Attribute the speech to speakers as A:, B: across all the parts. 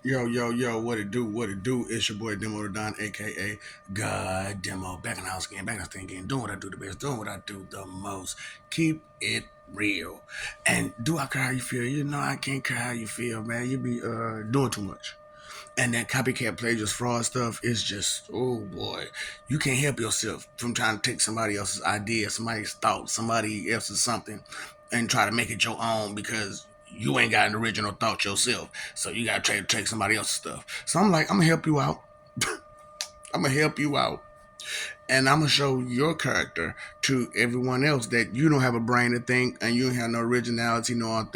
A: Yo, what it do? What it do? It's your boy Demo the Don, aka God Demo. Back in the house again, back in the thing again, doing what I do the best, doing what I do the most. Keep it real. And do I care how you feel? You know I can't care how you feel, man. You be doing too much. And that copycat plagiarist fraud stuff is just, oh boy, you can't help yourself from trying to take somebody else's idea, somebody's thought, somebody else's something, and try to make it your own because you ain't got an original thought yourself. So you gotta try to take somebody else's stuff. So I'm like, I'm gonna help you out. I'm gonna help you out. And I'm gonna show your character to everyone else that you don't have a brain to think and you don't have no originality, no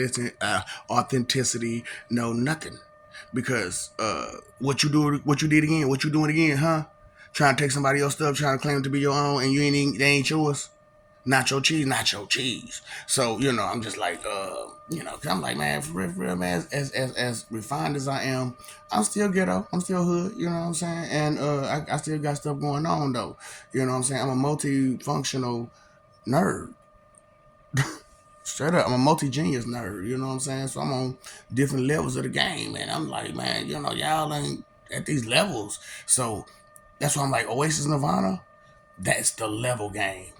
A: authenticity, no nothing. Because what you did again, what you doing again, huh? Trying to take somebody else's stuff, trying to claim it to be your own, and you ain't even, they ain't yours. Not your cheese, not your cheese. So I'm just like, 'cause I'm like, man, for real, man, as refined as I am, I'm still ghetto, I'm still hood, you know what I'm saying, and I still got stuff going on though, you know what I'm saying. I'm a multifunctional nerd. Straight up, I'm a multi-genius nerd, you know what I'm saying? So I'm on different levels of the game, and I'm like, man, y'all ain't at these levels. So that's why I'm like, Oasis Nirvana, that's the level game.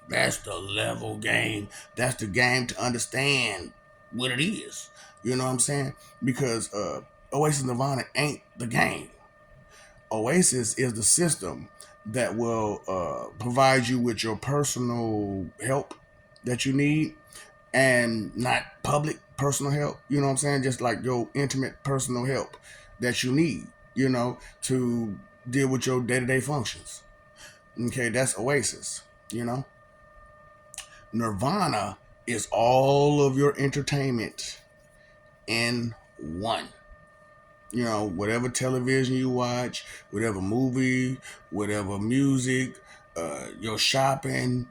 A: That's the level game. That's the game to understand what it is. You know what I'm saying? Because Oasis Nirvana ain't the game. Oasis is the system that will provide you with your personal help that you need and not public personal help. You know what I'm saying? Just like your intimate personal help that you need, to deal with your day to day functions. Okay, that's Oasis, you know? Nirvana is all of your entertainment in one. Whatever television you watch, whatever movie, whatever music, your shopping,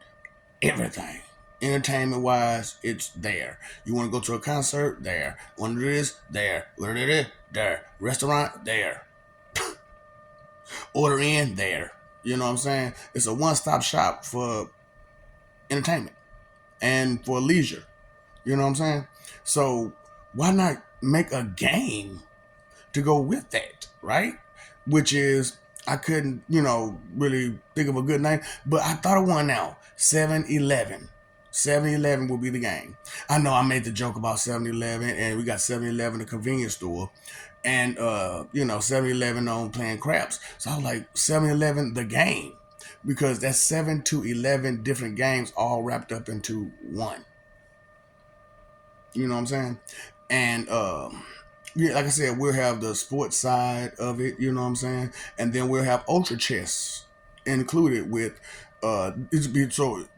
A: everything. Entertainment wise, it's there. You want to go to a concert? There. Want to do this? There. Want to do this? There. Restaurant? There. Order in? There. You know what I'm saying? It's a one stop shop for entertainment and for leisure. You know what I'm saying? So why not make a game to go with that, right? Which is, I couldn't, really think of a good name, but I thought of one now. 7-Eleven. 7-Eleven will be the game. I know I made the joke about 7-Eleven, and we got 7-Eleven, the convenience store, and 7-Eleven on playing craps. So I was like, 7-Eleven, the game, because that's 7 to 11 different games all wrapped up into one. You know what I'm saying? And yeah, like I said, we'll have the sports side of it, you know what I'm saying? And then we'll have ultra chess included with so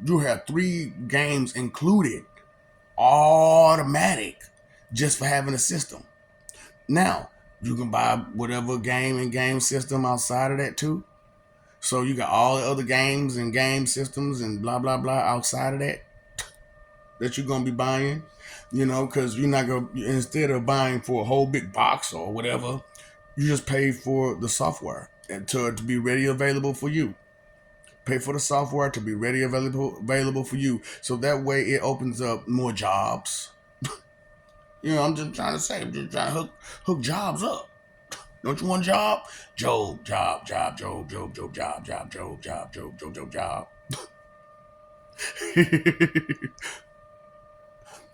A: you'll have 3 games included, automatic, just for having a system. Now, you can buy whatever game and game system outside of that too. So you got all the other games and game systems and blah blah blah outside of that you're gonna be buying, because you're not gonna, instead of buying for a whole big box or whatever, you just pay for the software and to be ready available for you. Pay for the software to be ready available for you, so that way it opens up more jobs. I'm just trying to say, I'm just trying to hook jobs up. Don't you want a job? Job.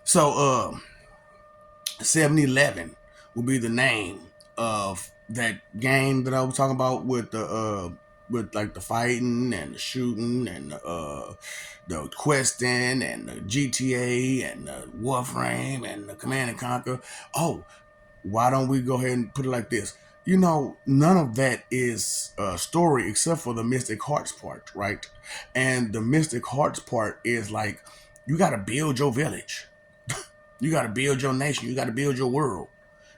A: So 7-Eleven will be the name of that game that I was talking about with the with like the fighting and the shooting and the questing and the GTA and the Warframe and the Command and Conquer. Oh, why don't we go ahead and put it like this? None of that is story except for the Mystic Hearts part, right? And the Mystic Hearts part is like, you got to build your village. You got to build your nation. You got to build your world.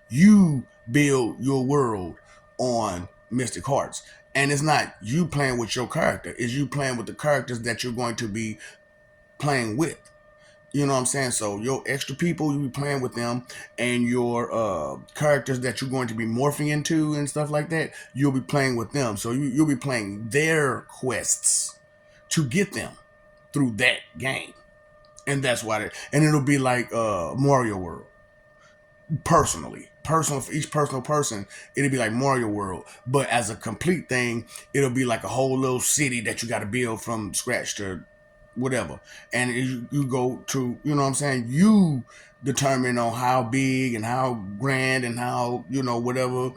A: You build your world on Mystic Hearts. And it's not you playing with your character. It's you playing with the characters that you're going to be playing with. You know what I'm saying? So your extra people, you'll be playing with them, and your characters that you're going to be morphing into and stuff like that, you'll be playing with them. So you'll be playing their quests to get them through that game. And that's why and it'll be like Mario World, personally. personal for each personal person, it'll be like Mario World. But as a complete thing, it'll be like a whole little city that you got to build from scratch to whatever. And you go to, you know what I'm saying? You determine on how big and how grand and how, you know, whatever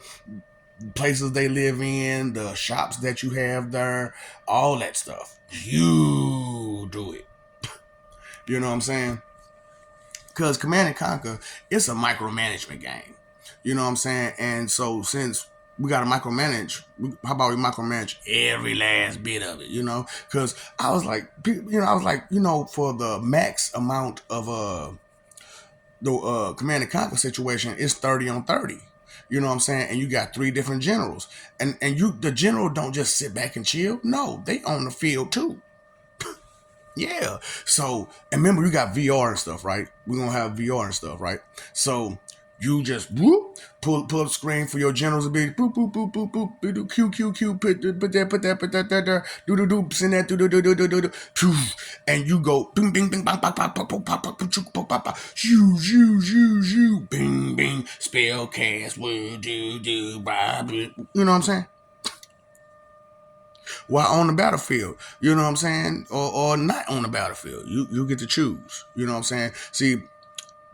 A: places they live in, the shops that you have there, all that stuff. You do it. You know what I'm saying? Because Command and Conquer, it's a micromanagement game. You know what I'm saying? And so since we got to micromanage, how about we micromanage every last bit of it, you know? Because I was like, for the max amount of the Command and Conquer situation, it's 30 on 30. You know what I'm saying? And you got 3 different generals. And the general don't just sit back and chill. No, they on the field too. Yeah. So, and remember, you got VR and stuff, right? We're going to have VR and stuff, right? So, you just whoop, pull up the screen for your generals to be boop, boop, boop, boop, boop, do Q, Q, Q, put that, there, do, send that, do, and you go, bing, bing, bing, bang, bang, bang, bang, bang, bang, bang, bang, bang, shoo, bing, bing, spell cast, do, you know what I'm saying? While on the battlefield, you know what I'm saying? Or not on the battlefield. You get to choose. You know what I'm saying? See,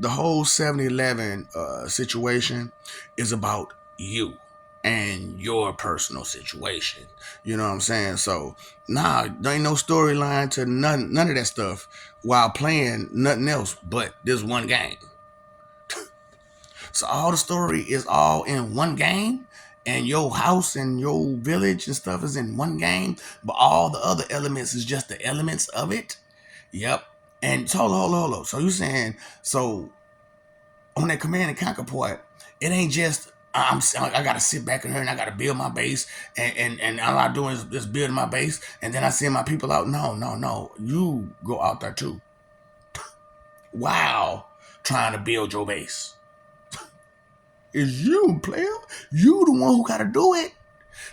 A: the whole 7-Eleven situation is about you and your personal situation. You know what I'm saying? So, there ain't no storyline to none of that stuff while playing nothing else but this one game. So all the story is all in one game, and your house and your village and stuff is in one game, but all the other elements is just the elements of it. Yep. And so hold on. So you saying, so on that Command and Conquer part, it ain't just I gotta sit back in here and I gotta build my base, and all I do is just building my base, and then I send my people out. No. You go out there too. Wow. Trying to build your base. Is you, player. You the one who gotta do it.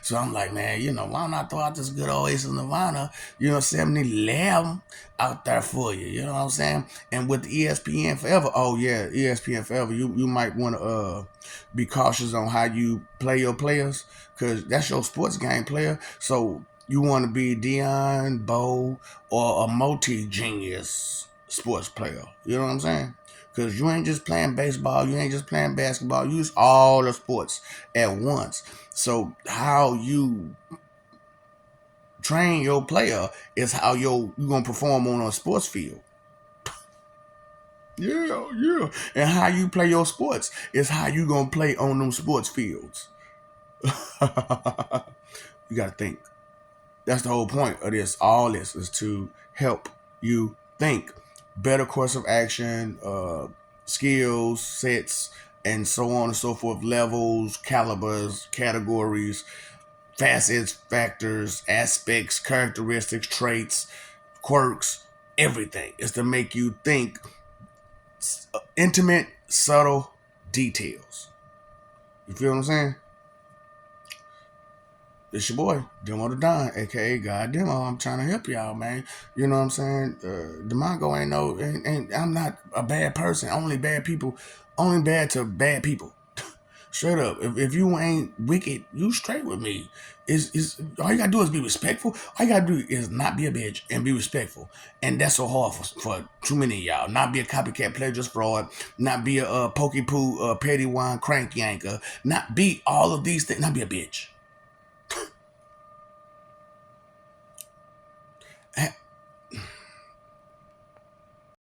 A: So I'm like, man, why not throw out this good old Ace of Nirvana, 7-Eleven out there for you, you know what I'm saying? And with the ESPN Forever, oh yeah, ESPN Forever, you might want to be cautious on how you play your players, because that's your sports game player. So you want to be Deion, Bo, or a multi-genius sports player, you know what I'm saying? Because you ain't just playing baseball, you ain't just playing basketball, you use all the sports at once. So how you train your player is how you're going to perform on a sports field. Yeah. And how you play your sports is how you going to play on them sports fields. You got to think. That's the whole point of this. All this is to help you think. Better course of action, skills, sets, and so on and so forth, levels, calibers, categories, facets, factors, aspects, characteristics, traits, quirks, everything is to make you think intimate, subtle details. You feel what I'm saying? It's your boy, Demo the Don, aka God Demo. I'm trying to help y'all, man. You know what I'm saying? Demongo ain't I'm not a bad person. Only bad to bad people. Straight up. If you ain't wicked, you straight with me. Is all you gotta do is be respectful. All you gotta do is not be a bitch and be respectful. And that's so hard for too many of y'all. Not be a copycat player, just fraud. Not be a pokey poo, petty wine crank yanker. Not be all of these things. Not be a bitch.